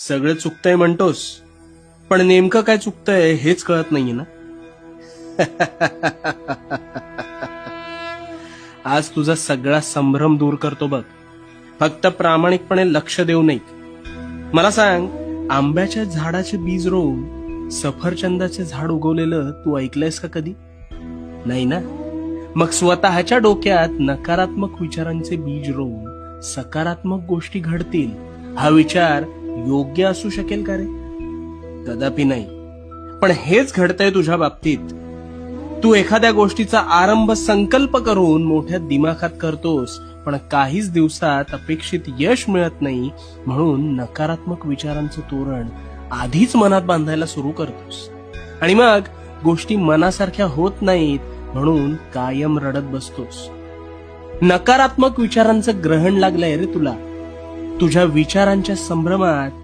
सगळं चुकतंय म्हणतोस, पण नेमकं काय चुकतंय हेच कळत नाहीये ना. आज तुझा सगळा संभ्रम दूर करतो बघ. फक्त प्रामाणिकपणे लक्ष देऊ नये. मला सांग, आंब्याच्या झाडाचे बीज रोवून सफरचंदाचे झाड उगवलेलं तू ऐकलंयस का कधी? नाही ना. मग स्वतःच्या डोक्यात नकारात्मक विचारांचे बीज रोवून सकारात्मक गोष्टी घडतील हा विचार योग्य असू शकेल का रे? कदापि नाही. पण हेच घडतंय तुझ्या बाबतीत. तू एखाद्या गोष्टीचा आरंभ संकल्प करून मोठ्या दिमाखात करतोस, पण काहीच दिवसात अपेक्षित यश मिळत नाही, म्हणून नकारात्मक विचारांचं तोरण आधीच मनात बांधायला सुरू करतोस. आणि मग गोष्टी मनासारख्या होत नाहीत म्हणून कायम रडत बसतोस. नकारात्मक विचारांचं ग्रहण लागलंय रे तुला. तुझ्या विचारांच्या संभ्रमात